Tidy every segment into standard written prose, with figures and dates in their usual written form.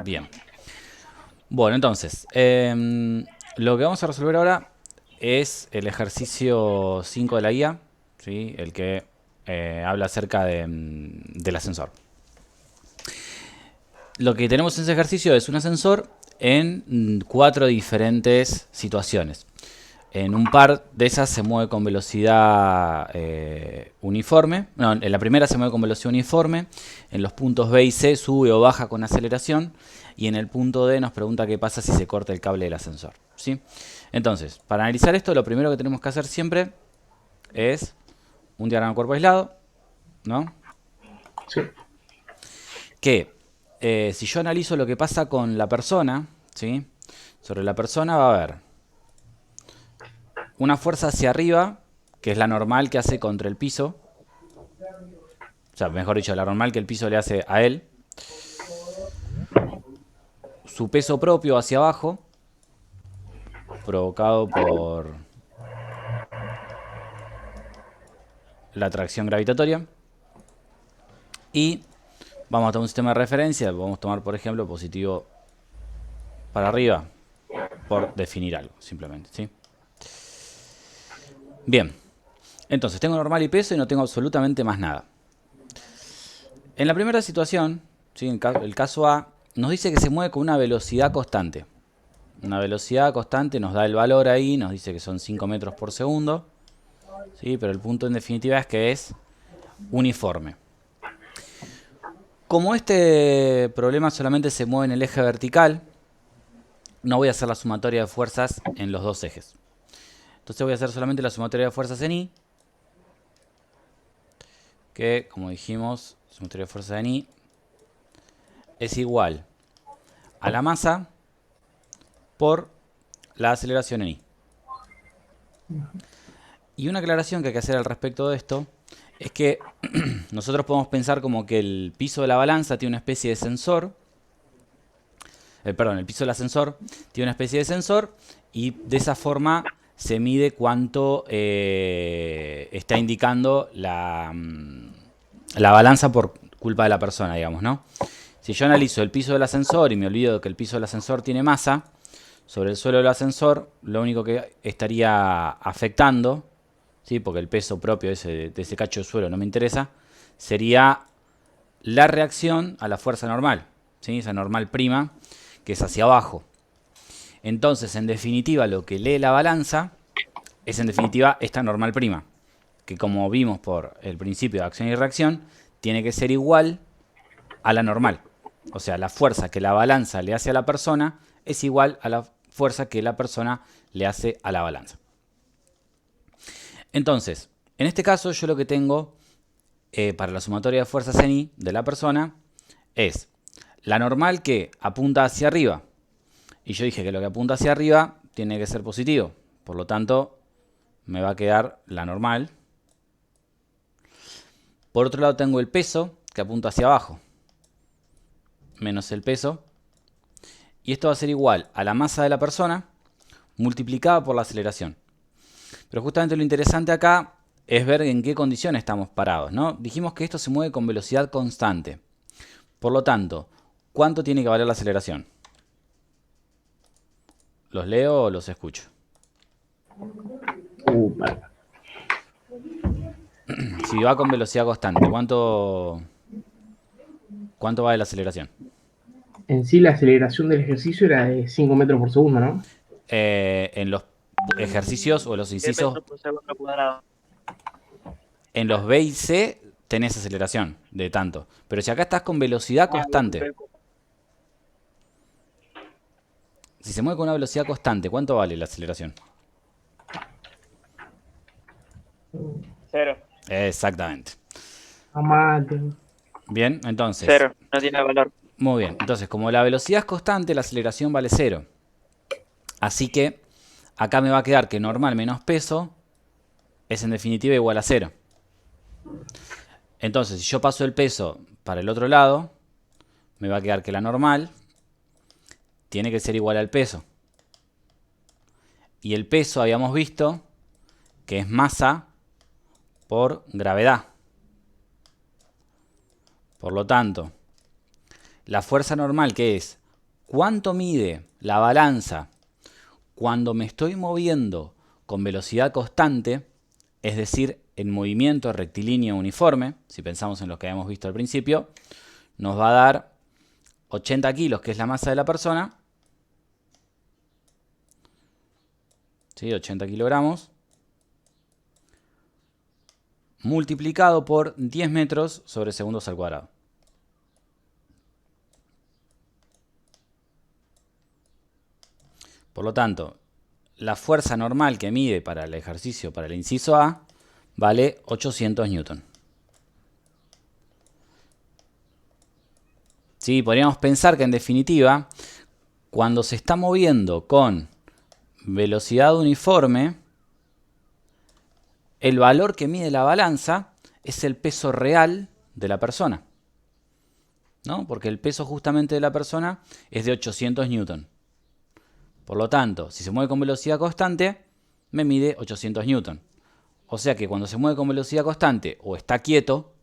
Bien. Bueno, entonces, lo que vamos a resolver ahora es el ejercicio 5 de la guía, ¿sí? El que habla acerca del ascensor. Lo que tenemos en ese ejercicio es un ascensor en 4 diferentes situaciones. En un par de esas se mueve con velocidad uniforme. No, en la primera se mueve con velocidad uniforme. En los puntos B y C sube o baja con aceleración. Y en el punto D nos pregunta qué pasa si se corta el cable del ascensor. ¿Sí? Entonces, para analizar esto, lo primero que tenemos que hacer siempre es un diagrama de cuerpo aislado, ¿no? Sí. Que si yo analizo lo que pasa con la persona, ¿sí? Sobre la persona va a haber una fuerza hacia arriba, que es la normal que hace contra el piso. O sea, mejor dicho, la normal que el piso le hace a él. Su peso propio hacia abajo, provocado por la atracción gravitatoria. Y vamos a tomar un sistema de referencia. Vamos a tomar, por ejemplo, positivo para arriba, por definir algo, simplemente. ¿Sí? Bien. Entonces, tengo normal y peso y no tengo absolutamente más nada. En la primera situación, ¿sí? En el caso A, nos dice que se mueve con una velocidad constante. Una velocidad constante nos da el valor ahí, nos dice que son 5 metros por segundo. ¿Sí? Pero el punto en definitiva es que es uniforme. Como este problema solamente se mueve en el eje vertical, no voy a hacer la sumatoria de fuerzas en los dos ejes. Entonces voy a hacer solamente la sumatoria de fuerzas en I, que como dijimos, sumatoria de fuerzas en I es igual a la masa por la aceleración en I. Y una aclaración que hay que hacer al respecto de esto es que nosotros podemos pensar como que el piso de la balanza tiene una especie de sensor. Perdón, el piso del ascensor tiene una especie de sensor y de esa forma se mide cuánto está indicando la balanza por culpa de la persona, digamos, ¿no? Si yo analizo el piso del ascensor y me olvido de que el piso del ascensor tiene masa, sobre el suelo del ascensor lo único que estaría afectando, ¿sí? Porque el peso propio de ese cacho de suelo no me interesa, sería la reacción a la fuerza normal, ¿sí? Esa normal prima que es hacia abajo. Entonces, en definitiva, lo que lee la balanza es en definitiva esta normal prima, que como vimos por el principio de acción y reacción, tiene que ser igual a la normal. O sea, la fuerza que la balanza le hace a la persona es igual a la fuerza que la persona le hace a la balanza. Entonces, en este caso yo lo que tengo para la sumatoria de fuerzas en I de la persona es la normal que apunta hacia arriba. Y yo dije que lo que apunta hacia arriba tiene que ser positivo. Por lo tanto, me va a quedar la normal. Por otro lado tengo el peso que apunta hacia abajo. Menos el peso. Y esto va a ser igual a la masa de la persona multiplicada por la aceleración. Pero justamente lo interesante acá es ver en qué condiciones estamos parados, ¿no? Dijimos que esto se mueve con velocidad constante. Por lo tanto, ¿cuánto tiene que valer la aceleración? ¿Los leo o los escucho? Vale. Si va con velocidad constante, ¿cuánto va de la aceleración? En sí, la aceleración del ejercicio era de 5 metros por segundo, ¿no? En los ejercicios o los 10 incisos, metros por segundo cuadrado. en los B y C tenés aceleración de tanto. Pero si acá estás con velocidad Ah, bueno, constante, si se mueve con una velocidad constante, ¿cuánto vale la aceleración? cero. Exactamente. Amate. Bien, entonces, Cero. No tiene valor. muy bien. Entonces, como la velocidad es constante, la aceleración vale cero. Así que acá me va a quedar que normal menos peso es en definitiva igual a cero. Entonces, si yo paso el peso para el otro lado, me va a quedar que la normal tiene que ser igual al peso. Y el peso habíamos visto que es masa por gravedad. Por lo tanto, la fuerza normal, ¿qué es? cuánto mide la balanza cuando me estoy moviendo con velocidad constante, es decir, en movimiento rectilíneo uniforme, si pensamos en lo que habíamos visto al principio, nos va a dar 80 kilos, que es la masa de la persona, ¿sí? 80 kilogramos, multiplicado por 10 metros sobre segundos al cuadrado. Por lo tanto, la fuerza normal que mide para el ejercicio, para el inciso A, vale 800 newton. Sí, podríamos pensar que en definitiva, cuando se está moviendo con velocidad uniforme, el valor que mide la balanza es el peso real de la persona, ¿no? Porque el peso justamente de la persona es de 800 newton. Por lo tanto, si se mueve con velocidad constante, me mide 800 newton. O sea que cuando se mueve con velocidad constante o está quieto,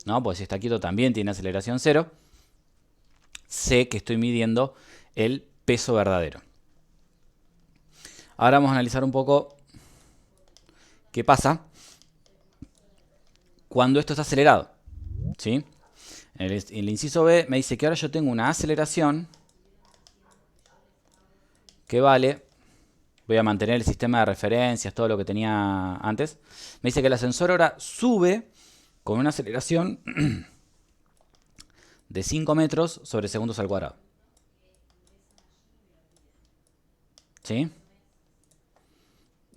¿no? Porque si está quieto también tiene aceleración cero, sé que estoy midiendo el peso verdadero. Ahora vamos a analizar un poco qué pasa cuando esto está acelerado, ¿sí? En el inciso B me dice que ahora yo tengo una aceleración que vale, voy a mantener el sistema de referencias, todo lo que tenía antes. Me dice que el ascensor ahora sube con una aceleración de 5 metros sobre segundos al cuadrado. ¿Sí?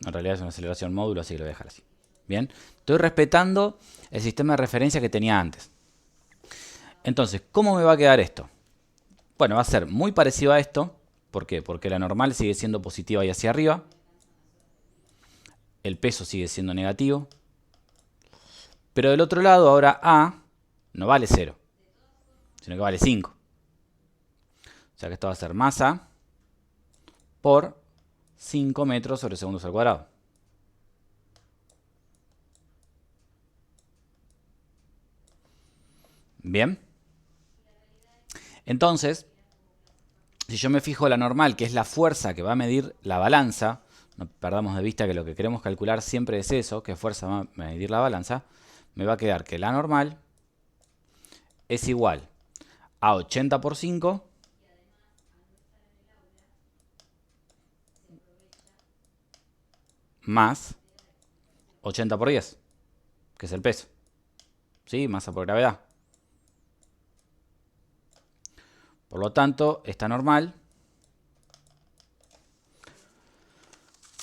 En realidad es una aceleración módulo, así que lo voy a dejar así. Bien, estoy respetando el sistema de referencia que tenía antes. Entonces, ¿cómo me va a quedar esto? Bueno, va a ser muy parecido a esto. ¿Por qué? Porque la normal sigue siendo positiva y hacia arriba. El peso sigue siendo negativo. Pero del otro lado, ahora A no vale 0, sino que vale 5. O sea que esto va a ser masa por 5 metros sobre segundos al cuadrado. Bien. Entonces, si yo me fijo la normal, que es la fuerza que va a medir la balanza, no perdamos de vista que lo que queremos calcular siempre es eso, que fuerza va a medir la balanza, me va a quedar que la normal es igual a 80 por 5 más 80 por 10, que es el peso. ¿Sí? Masa por gravedad. Por lo tanto, esta normal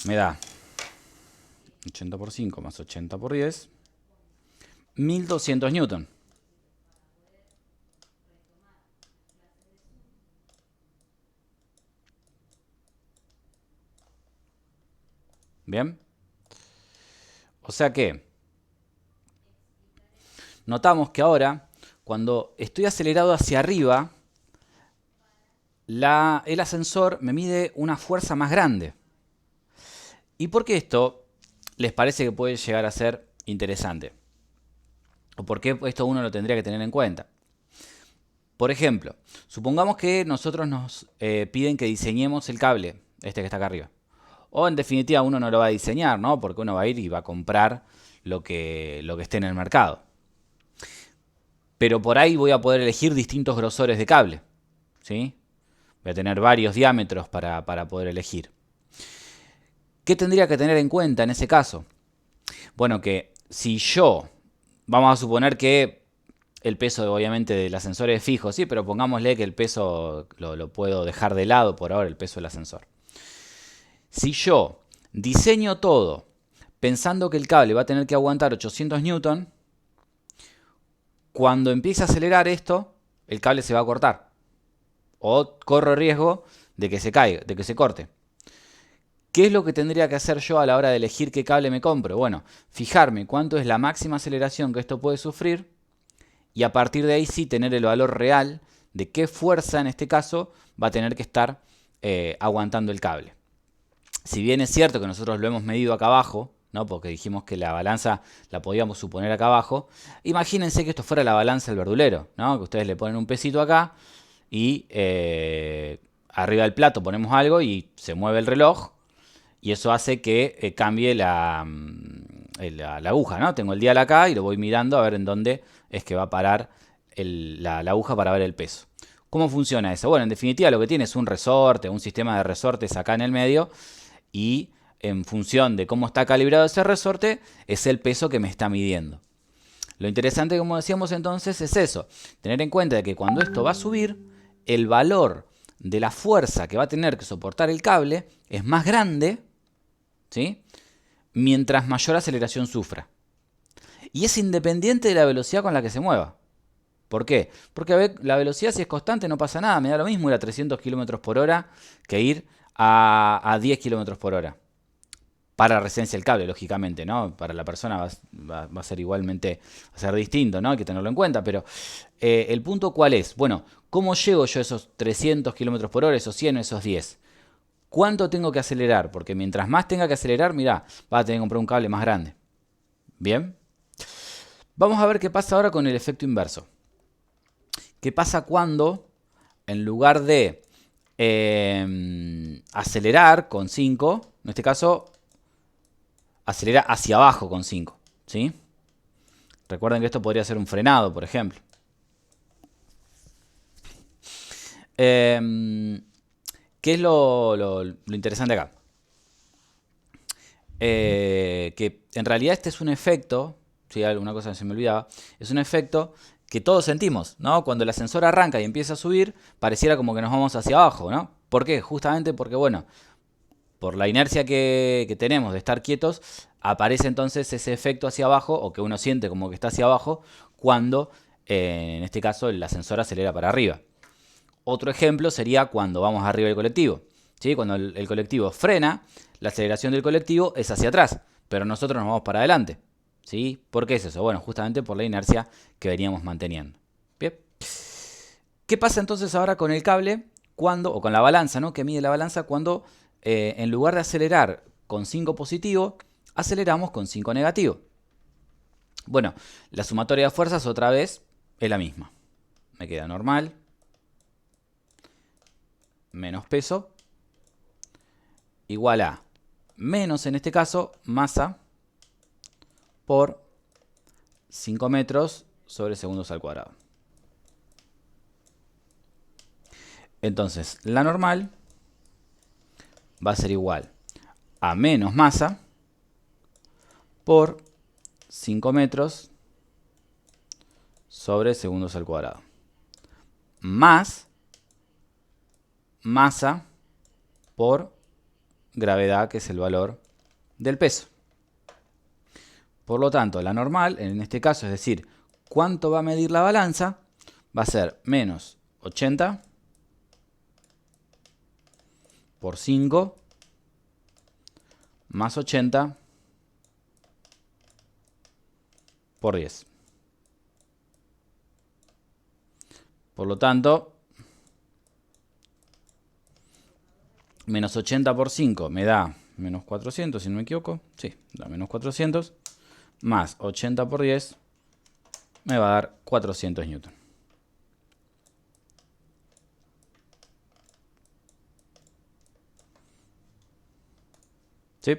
me da 80 por 5 más 80 por 10, 1200 newton. Bien. O sea que notamos que ahora, cuando estoy acelerado hacia arriba, el ascensor me mide una fuerza más grande. ¿Y por qué esto les parece que puede llegar a ser interesante? ¿O por qué esto uno lo tendría que tener en cuenta? Por ejemplo, supongamos que nosotros nos piden que diseñemos el cable, este que está acá arriba. O en definitiva uno no lo va a diseñar, ¿no? Porque uno va a ir y va a comprar lo que esté en el mercado. Pero por ahí voy a poder elegir distintos grosores de cable, ¿sí? Voy a tener varios diámetros para poder elegir. ¿Qué tendría que tener en cuenta en ese caso? Bueno, que si yo, vamos a suponer que el peso obviamente del ascensor es fijo, sí, pero pongámosle que el peso lo puedo dejar de lado por ahora, el peso del ascensor. Si yo diseño todo pensando que el cable va a tener que aguantar 800 newton, cuando empiece a acelerar esto, el cable se va a cortar. O corro riesgo de que se caiga, de que se corte. ¿Qué es lo que tendría que hacer yo a la hora de elegir qué cable me compro? Bueno, fijarme cuánto es la máxima aceleración que esto puede sufrir y a partir de ahí sí tener el valor real de qué fuerza en este caso va a tener que estar aguantando el cable. Si bien es cierto que nosotros lo hemos medido acá abajo, ¿no? Porque dijimos que la balanza la podíamos suponer acá abajo, imagínense que esto fuera la balanza del verdulero, ¿no? Que ustedes le ponen un pesito acá y arriba del plato ponemos algo y se mueve el reloj y eso hace que cambie la aguja, ¿no? Tengo el dial acá y lo voy mirando a ver en dónde es que va a parar la aguja para ver el peso. ¿Cómo funciona eso? Bueno, en definitiva lo que tiene es un resorte, un sistema de resortes acá en el medio y en función de cómo está calibrado ese resorte es el peso que me está midiendo. Lo interesante, como decíamos entonces, es eso. Tener en cuenta que cuando esto va a subir, el valor de la fuerza que va a tener que soportar el cable es más grande, ¿sí? Mientras mayor aceleración sufra. Y es independiente de la velocidad con la que se mueva. ¿Por qué? Porque la velocidad si es constante no pasa nada. Me da lo mismo ir a 300 km por hora que ir a 10 km por hora. Para la resistencia del cable, lógicamente, ¿no? Para la persona va a ser igualmente, va a ser distinto, ¿no? Hay que tenerlo en cuenta, pero el punto ¿cuál es? Bueno, ¿cómo llego yo a esos 300 km por hora, esos 100 o esos 10? ¿Cuánto tengo que acelerar? Porque mientras más tenga que acelerar, mirá, vas a tener que comprar un cable más grande. ¿Bien? Vamos a ver qué pasa ahora con el efecto inverso. ¿Qué pasa cuando, en lugar de acelerar con 5, en este caso acelera hacia abajo con 5, ¿sí? Recuerden que esto podría ser un frenado, por ejemplo. ¿Qué es lo interesante acá? Que en realidad este es un efecto, si alguna cosa se me olvidaba, es un efecto que todos sentimos, ¿no? Cuando el ascensor arranca y empieza a subir, pareciera como que nos vamos hacia abajo, ¿no? ¿Por qué? Justamente porque, bueno, por la inercia que tenemos de estar quietos, aparece entonces ese efecto hacia abajo, o que uno siente como que está hacia abajo, cuando, en este caso, el ascensor acelera para arriba. Otro ejemplo sería cuando vamos arriba del colectivo, ¿sí? Cuando el colectivo frena, la aceleración del colectivo es hacia atrás, pero nosotros nos vamos para adelante, ¿sí? ¿Por qué es eso? Bueno, justamente por la inercia que veníamos manteniendo. Bien. ¿Qué pasa entonces ahora con el cable cuando, o con la balanza, ¿no? Que mide la balanza cuando en lugar de acelerar con 5 positivo, aceleramos con 5 negativo? Bueno, la sumatoria de fuerzas otra vez es la misma. Me queda normal menos peso igual a menos, en este caso, masa por 5 metros sobre segundos al cuadrado. Entonces, la normal va a ser igual a menos masa por 5 metros sobre segundos al cuadrado. Más masa por gravedad, que es el valor del peso. Por lo tanto, la normal, en este caso, es decir, cuánto va a medir la balanza, va a ser menos 80 por 5 más 80 por 10. Por lo tanto, menos 80 por 5 me da menos 400, si no me equivoco. Sí, da menos 400. Más 80 por 10 me va a dar 400 newton. ¿Sí?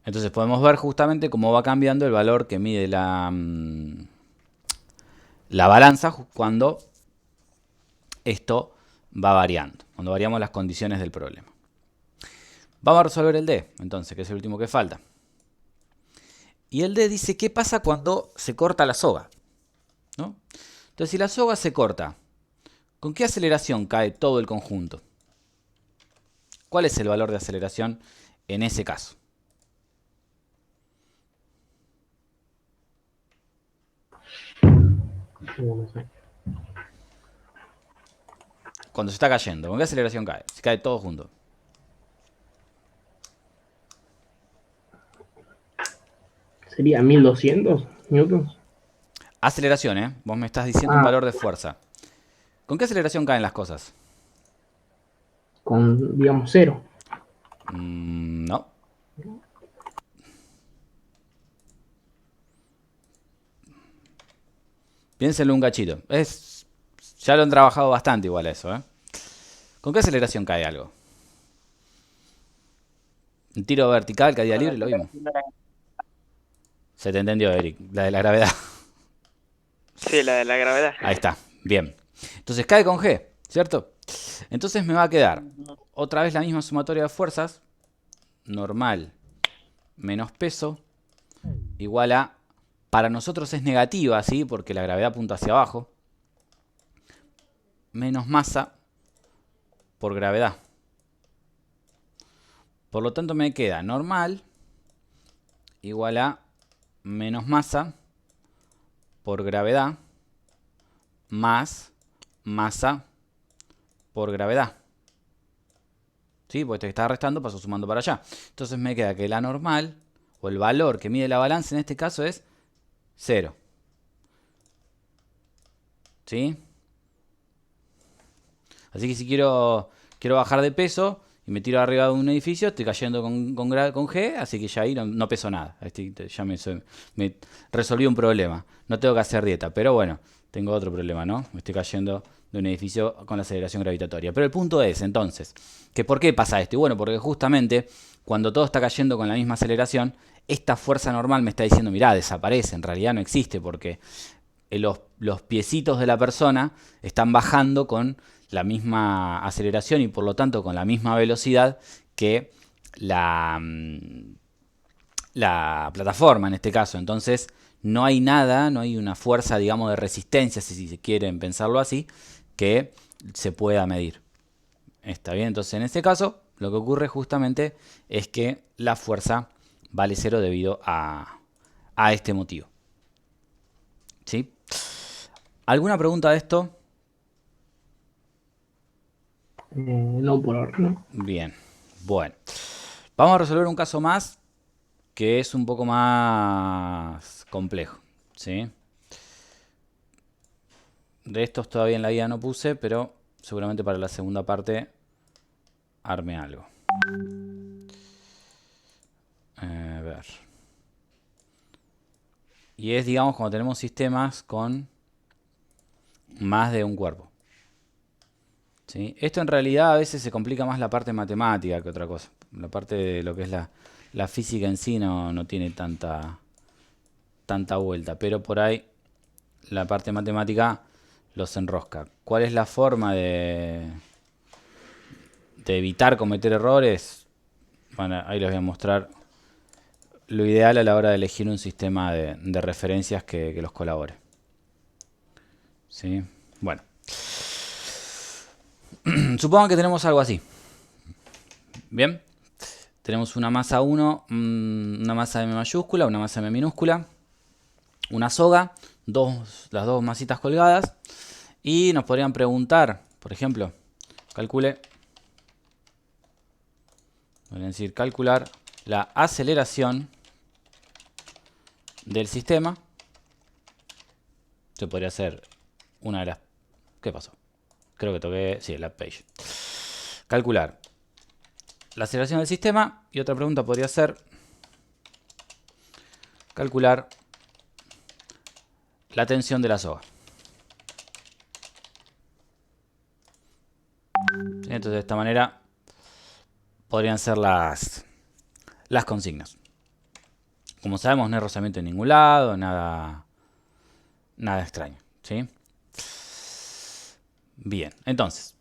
Entonces podemos ver justamente cómo va cambiando el valor que mide la balanza cuando esto va variando, cuando variamos las condiciones del problema. Vamos a resolver el D, entonces, que es el último que falta. Y el D dice, ¿qué pasa cuando se corta la soga? ¿No? Entonces, si la soga se corta, ¿con qué aceleración cae todo el conjunto? ¿Cuál es el valor de aceleración en ese caso? No sé. Cuando se está cayendo, ¿con qué aceleración cae? Se cae todo junto. ¿Sería 1200 newtons? Aceleración, ¿eh? Vos me estás diciendo un valor de fuerza. ¿Con qué aceleración caen las cosas? Con, digamos, cero. No. Piénsenlo un cachito. Es Ya lo han trabajado bastante igual a eso, ¿eh? ¿Con qué aceleración cae algo? Un tiro vertical, caída Con la libre, lo vimos. aceleración de la- Se te entendió, Eric. La de la gravedad. Sí, la de la gravedad. Ahí está. Bien. Entonces cae con G, ¿cierto? Entonces me va a quedar Ujú. otra vez la misma sumatoria de fuerzas. Normal menos peso igual a... Para nosotros es negativa, ¿sí? Porque la gravedad apunta hacia abajo. Menos masa por gravedad. Por lo tanto me queda normal igual a menos masa por gravedad más masa por gravedad. ¿Sí? Porque te está restando, paso sumando para allá. Entonces me queda que la normal, o el valor que mide la balanza en este caso es 0. ¿Sí? Así que si quiero bajar de peso y me tiro arriba de un edificio, estoy cayendo con G, así que ya ahí no peso nada. Ya me resolví un problema. No tengo que hacer dieta, pero bueno, tengo otro problema, ¿no? Me estoy cayendo de un edificio con la aceleración gravitatoria. Pero el punto es, entonces, que ¿por qué pasa esto? Y bueno, porque justamente cuando todo está cayendo con la misma aceleración, esta fuerza normal me está diciendo, mirá, desaparece, en realidad no existe, porque los piecitos de la persona están bajando con la misma aceleración y por lo tanto con la misma velocidad que la plataforma en este caso. Entonces no hay nada, no hay una fuerza, digamos, de resistencia, si se quieren pensarlo así, que se pueda medir. ¿Está bien? Entonces en este caso lo que ocurre justamente es que la fuerza vale cero debido a este motivo. ¿Sí? ¿Alguna pregunta de esto? No por ahora, ¿no? Bien, bueno. Vamos a resolver un caso más que es un poco más complejo, ¿sí? De estos todavía en la guía no puse, pero seguramente para la segunda parte arme algo. A ver. Y es, digamos, cuando tenemos sistemas con más de un cuerpo. ¿Sí? Esto en realidad a veces se complica más la parte matemática que otra cosa. La parte de lo que es la física en sí no tiene tanta vuelta, pero por ahí la parte matemática los enrosca. ¿Cuál es la forma de evitar cometer errores? Bueno, ahí les voy a mostrar lo ideal a la hora de elegir un sistema de referencias que los colabore. ¿Sí? Bueno. Supongan que tenemos algo así. Bien. Tenemos una masa 1, una masa M mayúscula, una masa M minúscula, una soga, las dos masitas colgadas. Y nos podrían preguntar, por ejemplo, calcular la aceleración del sistema. Se podría hacer una de las... ¿Qué pasó? Creo que toqué... Sí, la page. Calcular la aceleración del sistema. Y otra pregunta podría ser calcular la tensión de la soga. Entonces de esta manera podrían ser las consignas. Como sabemos, no hay rozamiento en ningún lado, nada extraño, ¿sí? Bien, entonces.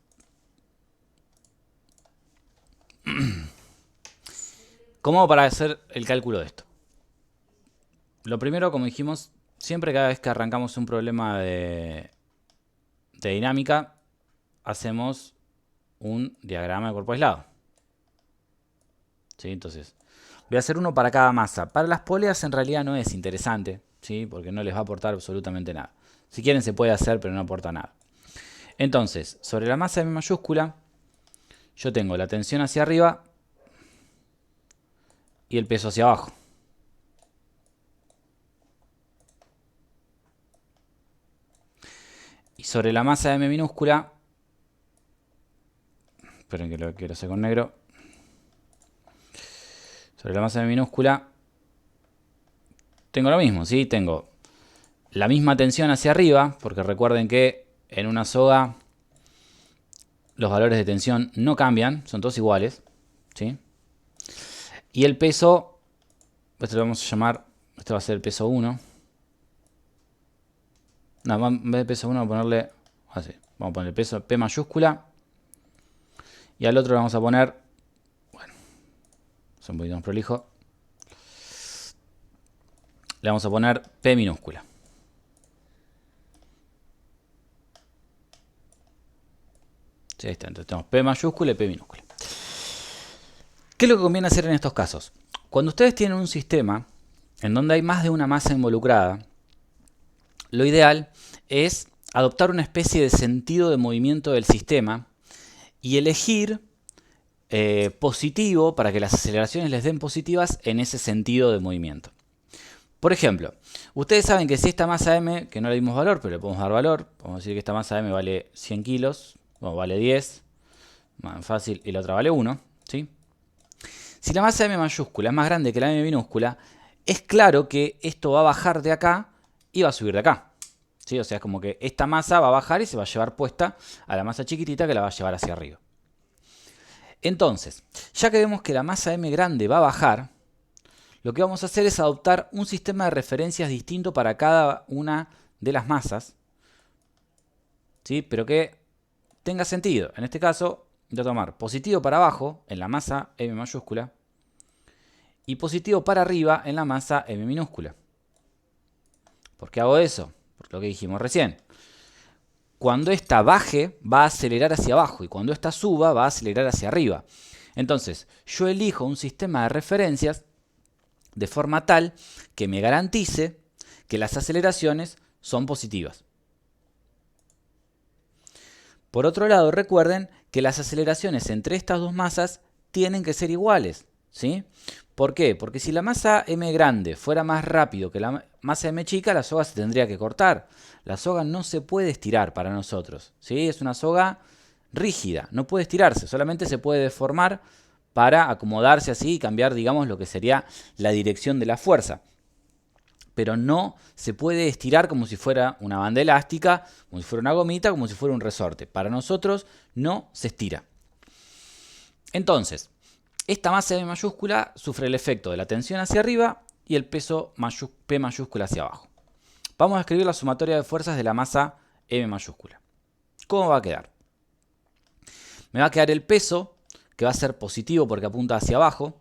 ¿Cómo para hacer el cálculo de esto? Lo primero, como dijimos, siempre cada vez que arrancamos un problema de dinámica, hacemos un diagrama de cuerpo aislado. ¿Sí? Entonces, voy a hacer uno para cada masa. Para las poleas en realidad no es interesante, ¿sí? Porque no les va a aportar absolutamente nada. Si quieren se puede hacer, pero no aporta nada. Entonces, sobre la masa M mayúscula, yo tengo la tensión hacia arriba y el peso hacia abajo. Y sobre la masa M minúscula, esperen que lo quiero hacer con negro. Sobre la masa M minúscula, tengo lo mismo, ¿sí? Tengo la misma tensión hacia arriba, porque recuerden que en una soga los valores de tensión no cambian, son todos iguales, ¿sí? Y el peso, esto lo vamos a llamar, este va a ser el peso 1. No, en vez de peso 1 vamos a ponerle, así, vamos a poner el peso P mayúscula. Y al otro le vamos a poner, bueno, es un poquito más prolijo. Le vamos a poner P minúscula. Sí, ahí está. Entonces tenemos P mayúscula y P minúscula. ¿Qué es lo que conviene hacer en estos casos? Cuando ustedes tienen un sistema en donde hay más de una masa involucrada, lo ideal es adoptar una especie de sentido de movimiento del sistema y elegir positivo para que las aceleraciones les den positivas en ese sentido de movimiento. Por ejemplo, ustedes saben que si esta masa M, que no le dimos valor, pero le podemos dar valor, podemos decir que esta masa M vale 100 kilos, bueno, vale 10, más fácil, y la otra vale 1, ¿sí? Si la masa M mayúscula es más grande que la M minúscula, es claro que esto va a bajar de acá y va a subir de acá, ¿sí? O sea, es como que esta masa va a bajar y se va a llevar puesta a la masa chiquitita que la va a llevar hacia arriba. Entonces, ya que vemos que la masa M grande va a bajar, lo que vamos a hacer es adoptar un sistema de referencias distinto para cada una de las masas, ¿sí? Pero que tenga sentido. En este caso, voy a tomar positivo para abajo en la masa M mayúscula y positivo para arriba en la masa M minúscula. ¿Por qué hago eso? Por lo que dijimos recién. Cuando esta baje, va a acelerar hacia abajo y cuando esta suba, va a acelerar hacia arriba. Entonces, yo elijo un sistema de referencias de forma tal que me garantice que las aceleraciones son positivas. Por otro lado, recuerden que las aceleraciones entre estas dos masas tienen que ser iguales, ¿sí? ¿Por qué? Porque si la masa M grande fuera más rápido que la masa M chica, la soga se tendría que cortar. La soga no se puede estirar para nosotros, ¿sí? Es una soga rígida, no puede estirarse, solamente se puede deformar para acomodarse así y cambiar, digamos, lo que sería la dirección de la fuerza. Pero no se puede estirar como si fuera una banda elástica, como si fuera una gomita, como si fuera un resorte. Para nosotros no se estira. Entonces, esta masa M mayúscula sufre el efecto de la tensión hacia arriba y el peso P mayúscula hacia abajo. Vamos a escribir la sumatoria de fuerzas de la masa M mayúscula. ¿Cómo va a quedar? Me va a quedar el peso, que va a ser positivo porque apunta hacia abajo,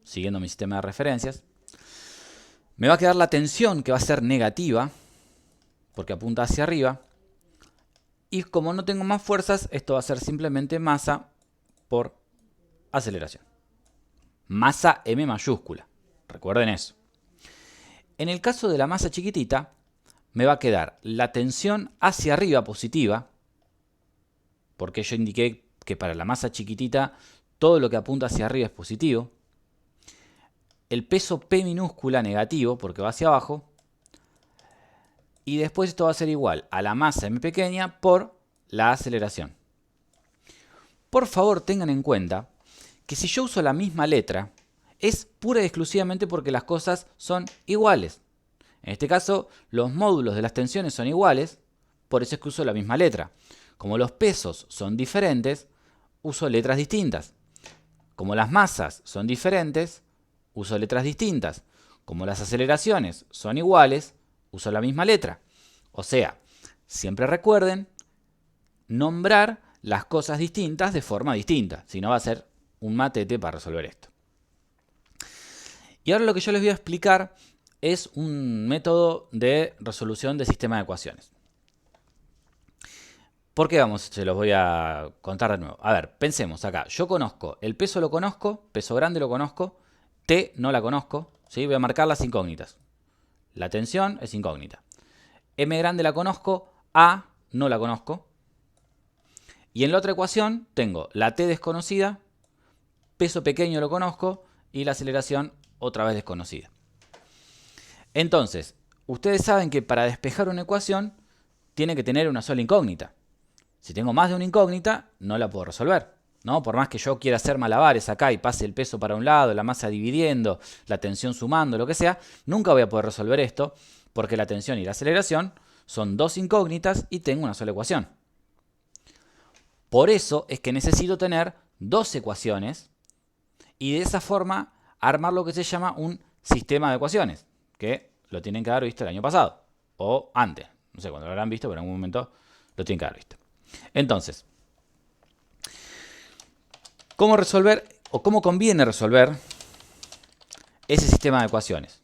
siguiendo mi sistema de referencias. Me va a quedar la tensión, que va a ser negativa, porque apunta hacia arriba. Y como no tengo más fuerzas, esto va a ser simplemente masa por aceleración. Masa M mayúscula. Recuerden eso. En el caso de la masa chiquitita, me va a quedar la tensión hacia arriba positiva, porque yo indiqué que para la masa chiquitita todo lo que apunta hacia arriba es positivo. El peso P minúscula negativo, porque va hacia abajo. Y después esto va a ser igual a la masa M pequeña por la aceleración. Por favor, tengan en cuenta que si yo uso la misma letra, es pura y exclusivamente porque las cosas son iguales. En este caso, los módulos de las tensiones son iguales, por eso es que uso la misma letra. Como los pesos son diferentes, uso letras distintas. Como las masas son diferentes, uso letras distintas. Como las aceleraciones son iguales, uso la misma letra. O sea, siempre recuerden nombrar las cosas distintas de forma distinta. Si no, va a ser un matete para resolver esto. Y ahora lo que yo les voy a explicar es un método de resolución de sistema de ecuaciones. ¿Por qué vamos? Se los voy a contar de nuevo. A ver, pensemos acá. Yo conozco, el peso lo conozco, peso grande lo conozco, T no la conozco, ¿sí? Voy a marcar las incógnitas. La tensión es incógnita. M grande la conozco, A no la conozco. Y en la otra ecuación tengo la T desconocida, peso pequeño lo conozco y la aceleración otra vez desconocida. Entonces, ustedes saben que para despejar una ecuación tiene que tener una sola incógnita. Si tengo más de una incógnita, no la puedo resolver, ¿no? Por más que yo quiera hacer malabares acá y pase el peso para un lado, la masa dividiendo, la tensión sumando, lo que sea, nunca voy a poder resolver esto porque la tensión y la aceleración Son dos incógnitas y tengo una sola ecuación. Por eso es que necesito tener dos ecuaciones y de esa forma armar lo que se llama un sistema de ecuaciones, que lo tienen que haber visto el año pasado o antes. No sé cuándo lo habrán visto, pero en algún momento lo tienen que haber visto. Entonces, ¿cómo resolver o cómo conviene resolver ese sistema de ecuaciones?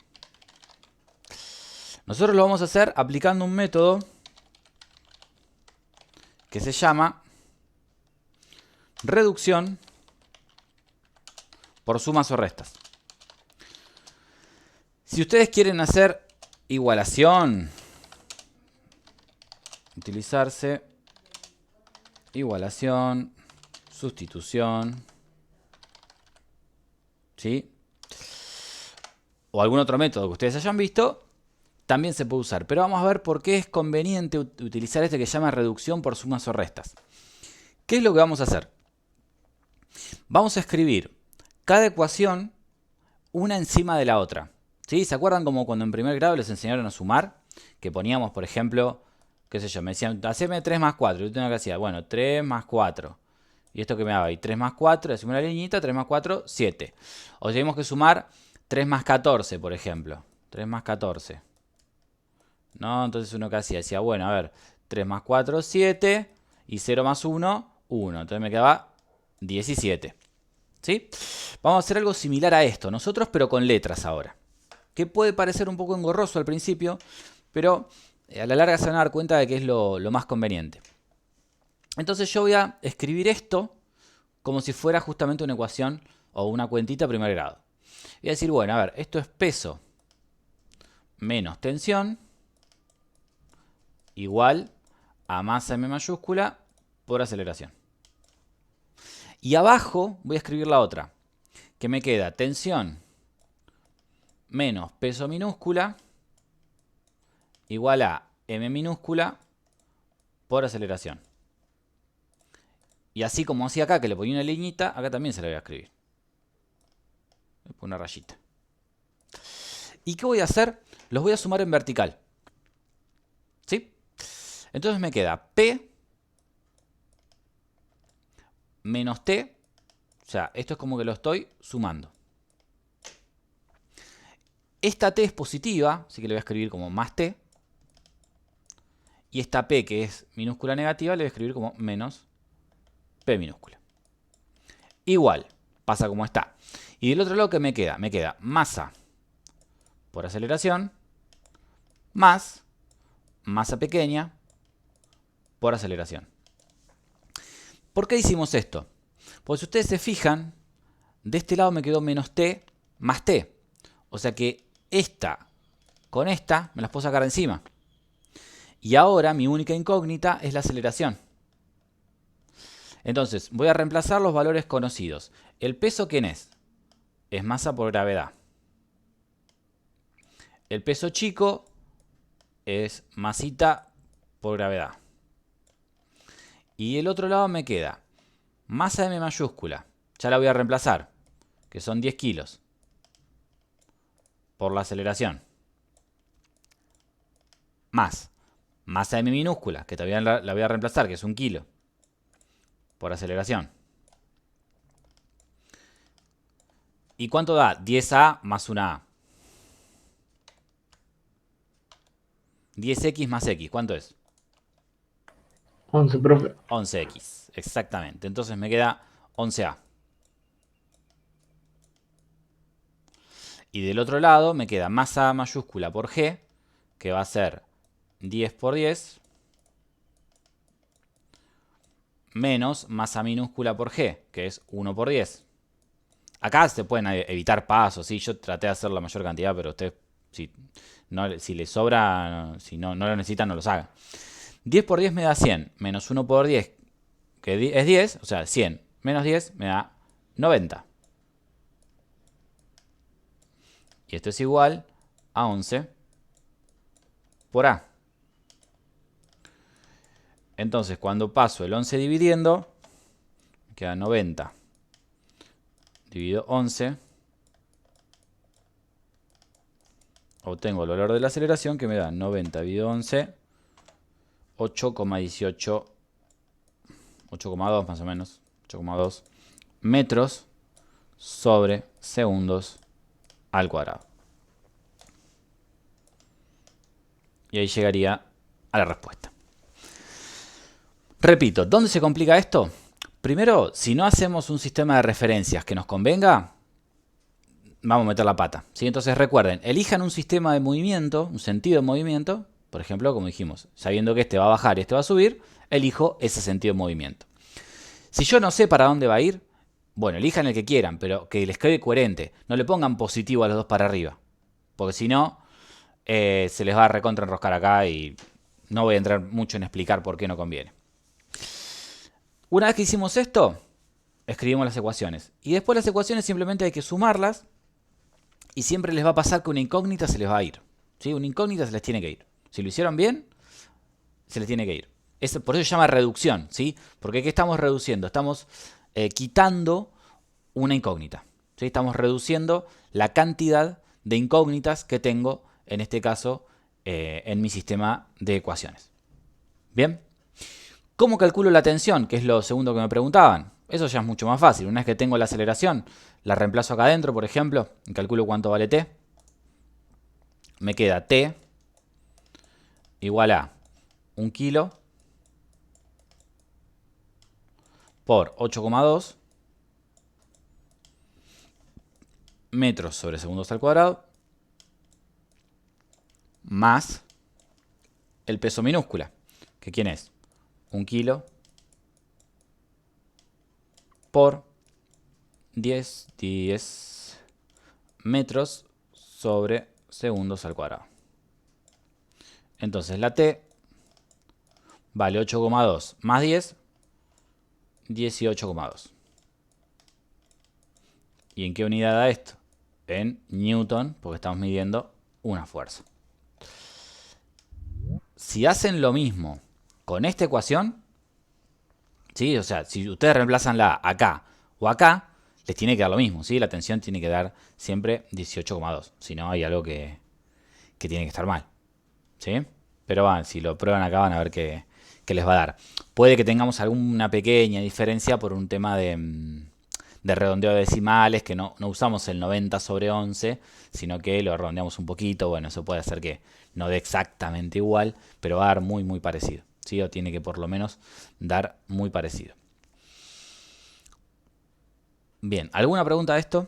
Nosotros lo vamos a hacer aplicando un método que se llama reducción por sumas o restas. Si ustedes quieren hacer igualación, utilizarse igualación, sustitución, ¿sí? O algún otro método que ustedes hayan visto, también se puede usar. Pero vamos a ver por qué es conveniente utilizar este que se llama reducción por sumas o restas. ¿Qué es lo que vamos a hacer? Vamos a escribir cada ecuación una encima de la otra. ¿Sí? ¿Se acuerdan como cuando en primer grado les enseñaron a sumar? Que poníamos, por ejemplo, qué sé yo, me decían, haceme 3 más 4. Yo tenía que decir, bueno, 3 más 4. ¿Y esto que me daba? Y 3 más 4, hacemos una liñita, 3 más 4, 7. O tenemos que sumar 3 más 14, por ejemplo. 3 más 14. ¿No? Entonces uno que hacía, decía, bueno, a ver, 3 más 4, 7. Y 0 más 1, 1. Entonces me quedaba 17. ¿Sí? Vamos a hacer algo similar a esto, nosotros, pero con letras ahora. Que puede parecer un poco engorroso al principio, pero a la larga se van a dar cuenta de que es lo más conveniente. Entonces yo voy a escribir esto como si fuera justamente una ecuación o una cuentita a primer grado. Voy a decir, bueno, a ver, esto es peso menos tensión igual a masa M mayúscula por aceleración. Y abajo voy a escribir la otra, que me queda tensión menos peso minúscula igual a M minúscula por aceleración. Y así como hacía acá, que le ponía una liñita, acá también se la voy a escribir. Le pongo una rayita. ¿Y qué voy a hacer? Los voy a sumar en vertical. ¿Sí? Entonces me queda P menos T. O sea, esto es como que lo estoy sumando. Esta T es positiva, así que le voy a escribir como más T. Y esta P, que es minúscula negativa, le voy a escribir como menos P minúscula. Igual, pasa como está. Y del otro lado, ¿qué me queda? Me queda masa por aceleración más masa pequeña por aceleración. ¿Por qué hicimos esto? Porque si ustedes se fijan, de este lado me quedó menos T más T. O sea que esta con esta me las puedo sacar de encima. Y ahora mi única incógnita es la aceleración. Entonces voy a reemplazar los valores conocidos. ¿El peso quién es? Es masa por gravedad. El peso chico es masita por gravedad. Y el otro lado me queda masa M mayúscula. Ya la voy a reemplazar, que son 10 kilos. Por la aceleración. Más masa M minúscula, que todavía la voy a reemplazar, que es 1 kilo. Por aceleración. ¿Y cuánto da? 10A más 1A. 10X más X, ¿cuánto es? 11, profe. 11X, exactamente. Entonces me queda 11A. Y del otro lado me queda masa mayúscula por G, que va a ser 10 por 10, menos masa minúscula por G, que es 1 por 10. Acá se pueden evitar pasos, ¿sí? Yo traté de hacer la mayor cantidad, pero ustedes, si les sobra, si no lo necesitan, no los hagan. 10 por 10 me da 100, menos 1 por 10, que es 10, o sea, 100 menos 10 me da 90. Y esto es igual a 11 por A. Entonces, cuando paso el 11 dividiendo, me queda 90 dividido 11. Obtengo el valor de la aceleración que me da 90 dividido 11 8,18, 8,2 más o menos, 8,2 metros sobre segundos al cuadrado. Y ahí llegaría a la respuesta. Repito, ¿dónde se complica esto? Primero, si no hacemos un sistema de referencias que nos convenga, vamos a meter la pata, ¿sí? Entonces recuerden, elijan un sistema de movimiento, un sentido de movimiento. Por ejemplo, como dijimos, sabiendo que este va a bajar y este va a subir, elijo ese sentido de movimiento. Si yo no sé para dónde va a ir, bueno, elijan el que quieran, pero que les quede coherente. No le pongan positivo a los dos para arriba, porque si no, se les va a recontra enroscar acá y no voy a entrar mucho en explicar por qué no conviene. Una vez que hicimos esto, escribimos las ecuaciones. Y después las ecuaciones simplemente hay que sumarlas y siempre les va a pasar que una incógnita se les va a ir. ¿Sí? Una incógnita se les tiene que ir. Si lo hicieron bien, se les tiene que ir. Por eso se llama reducción, ¿sí? Porque ¿qué estamos reduciendo? Estamos quitando una incógnita, ¿sí? Estamos reduciendo la cantidad de incógnitas que tengo, en este caso, en mi sistema de ecuaciones. ¿Bien? ¿Cómo calculo la tensión? Que es lo segundo que me preguntaban. Eso ya es mucho más fácil. Una vez que tengo la aceleración, la reemplazo acá adentro, por ejemplo, y calculo cuánto vale T. Me queda T igual a 1 kilo por 8,2 metros sobre segundos al cuadrado más el peso minúscula, que ¿quién es? 1 kilo por 10 metros sobre segundos al cuadrado. Entonces la T vale 8,2 más 10, 18,2. ¿Y en qué unidad da esto? En Newton, porque estamos midiendo una fuerza. Si hacen lo mismo con esta ecuación, ¿sí? O sea, si ustedes reemplazan la acá o acá, les tiene que dar lo mismo, ¿sí? La tensión tiene que dar siempre 18,2. Si no, hay algo que tiene que estar mal, ¿sí? Pero si lo prueban acá van a ver que les va a dar. Puede que tengamos alguna pequeña diferencia por un tema de redondeo de decimales, que no usamos el 90 sobre 11, sino que lo redondeamos un poquito. Bueno, eso puede hacer que no dé exactamente igual, pero va a dar muy, muy parecido, ¿sí? O tiene que por lo menos dar muy parecido. Bien, ¿alguna pregunta de esto?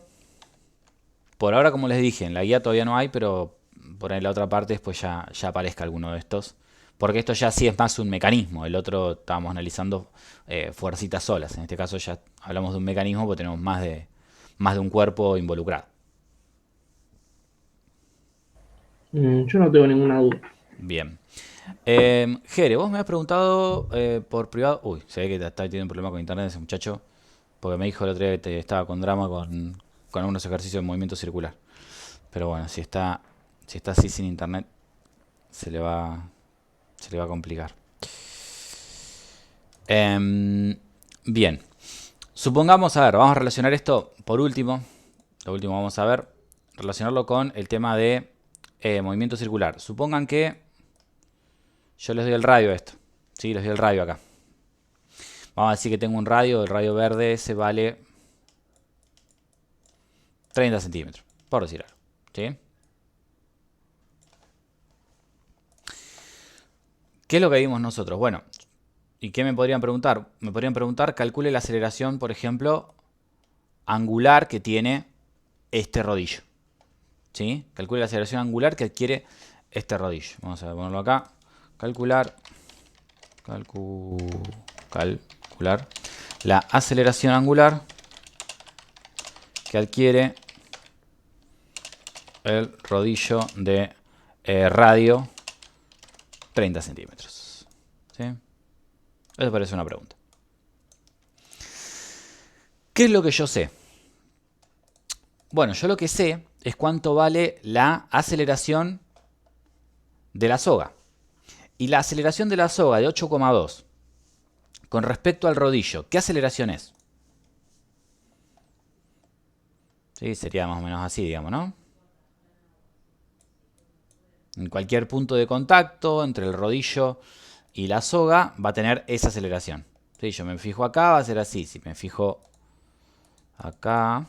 Por ahora, como les dije, en la guía todavía no hay, pero por ahí en la otra parte después ya aparezca alguno de estos. Porque esto ya sí es más un mecanismo. El otro estábamos analizando fuercitas solas. En este caso ya hablamos de un mecanismo porque tenemos más de un cuerpo involucrado. Yo no tengo ninguna duda. Bien. Jere, vos me has preguntado por privado. Uy, se ve que está teniendo un problema con internet ese muchacho. Porque me dijo el otro día que estaba con drama con algunos ejercicios de movimiento circular. Pero bueno, si está así sin internet, se le va a complicar. Bien. Supongamos, a ver, vamos a relacionar esto por último. Lo último vamos a ver. Relacionarlo con el tema de movimiento circular. Supongan que yo les doy el radio a esto. Sí, les doy el radio acá. Vamos a decir que tengo un radio. El radio verde ese vale 30 centímetros. Por decir algo. ¿Sí? ¿Qué es lo que vimos nosotros? Bueno, ¿y qué me podrían preguntar? Me podrían preguntar, calcule la aceleración, por ejemplo, angular que tiene este rodillo. ¿Sí? Calcule la aceleración angular que adquiere este rodillo. Vamos a ponerlo acá. Calcular la aceleración angular que adquiere el rodillo de radio 30 centímetros. ¿Sí? Eso parece una pregunta. ¿Qué es lo que yo sé? Bueno, yo lo que sé es cuánto vale la aceleración de la soga. Y la aceleración de la soga de 8,2 con respecto al rodillo, ¿qué aceleración es? Sí, sería más o menos así, digamos, ¿no? En cualquier punto de contacto entre el rodillo y la soga va a tener esa aceleración. Si yo me fijo acá, va a ser así. Si me fijo acá,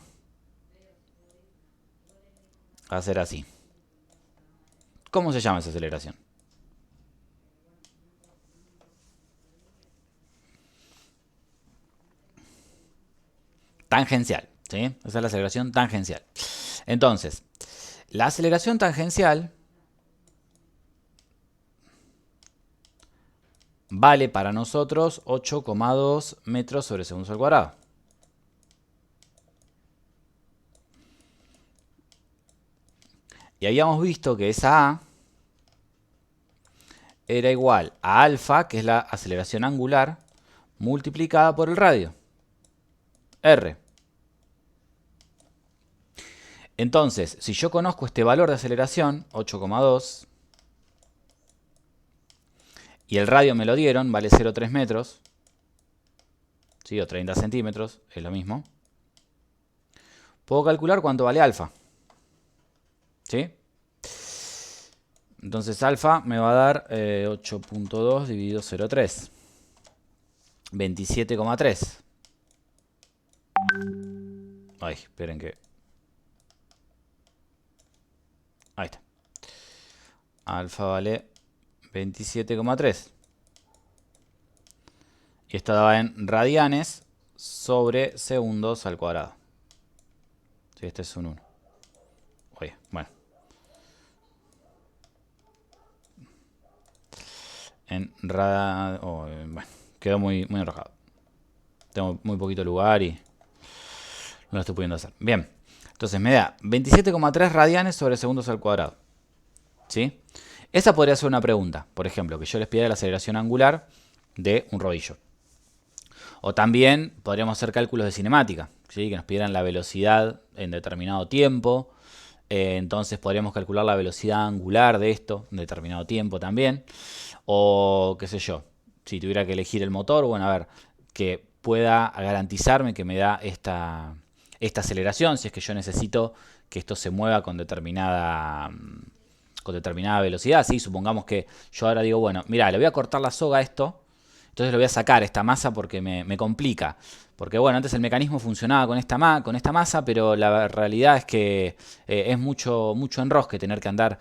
va a ser así. ¿Cómo se llama esa aceleración? Tangencial, ¿sí? Esa es la aceleración tangencial. Entonces, la aceleración tangencial vale para nosotros 8,2 metros sobre segundos al cuadrado. Y habíamos visto que esa A era igual a alfa, que es la aceleración angular, multiplicada por el radio, R. Entonces, si yo conozco este valor de aceleración, 8,2, y el radio me lo dieron, vale 0,3 metros, ¿sí? O 30 centímetros, es lo mismo, puedo calcular cuánto vale alfa. ¿Sí? Entonces alfa me va a dar 8.2 dividido 0,3. 27,3. Ay, esperen que... Ahí está. Alfa vale 27,3. Y esto daba en radianes sobre segundos al cuadrado. Sí, este es un 1. Oye, bueno. Bueno, quedó muy enrojado. Tengo muy poquito lugar y no lo estoy pudiendo hacer. Bien, entonces me da 27,3 radianes sobre segundos al cuadrado. ¿Sí? Esa podría ser una pregunta. Por ejemplo, que yo les pida la aceleración angular de un rodillo. O también podríamos hacer cálculos de cinemática, ¿sí? Que nos pidieran la velocidad en determinado tiempo. Entonces podríamos calcular la velocidad angular de esto en determinado tiempo también. O qué sé yo, si tuviera que elegir el motor, bueno, a ver, que pueda garantizarme que me da esta aceleración, si es que yo necesito que esto se mueva con determinada velocidad. ¿Sí? Supongamos que yo ahora digo, bueno, mira, le voy a cortar la soga a esto, entonces le voy a sacar esta masa porque me complica. Porque bueno, antes el mecanismo funcionaba con esta masa, pero la realidad es que es mucho enrosque tener que andar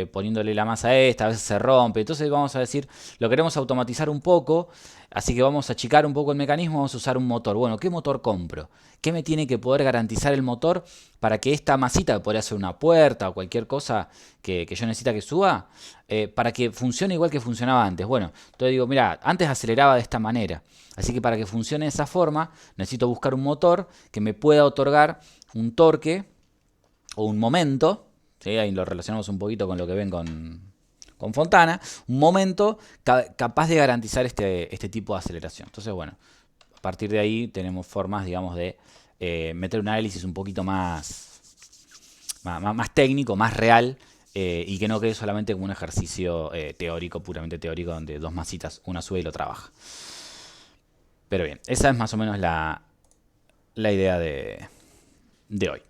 poniéndole la masa a esta, a veces se rompe. Entonces vamos a decir, lo queremos automatizar un poco, así que vamos a achicar un poco el mecanismo, vamos a usar un motor. Bueno, ¿qué motor compro? ¿Qué me tiene que poder garantizar el motor para que esta masita, que podría ser una puerta o cualquier cosa que yo necesita que suba, para que funcione igual que funcionaba antes? Bueno, entonces digo, mira, antes aceleraba de esta manera. Así que para que funcione de esa forma, necesito buscar un motor que me pueda otorgar un torque o un momento, ¿sí? Ahí lo relacionamos un poquito con lo que ven con Fontana, un momento capaz de garantizar este tipo de aceleración. Entonces, bueno, a partir de ahí tenemos formas, digamos, de meter un análisis un poquito más técnico, más real, y que no quede solamente como un ejercicio teórico, puramente teórico, donde dos masitas, una sube y la otra baja. Pero bien, esa es más o menos la idea de hoy.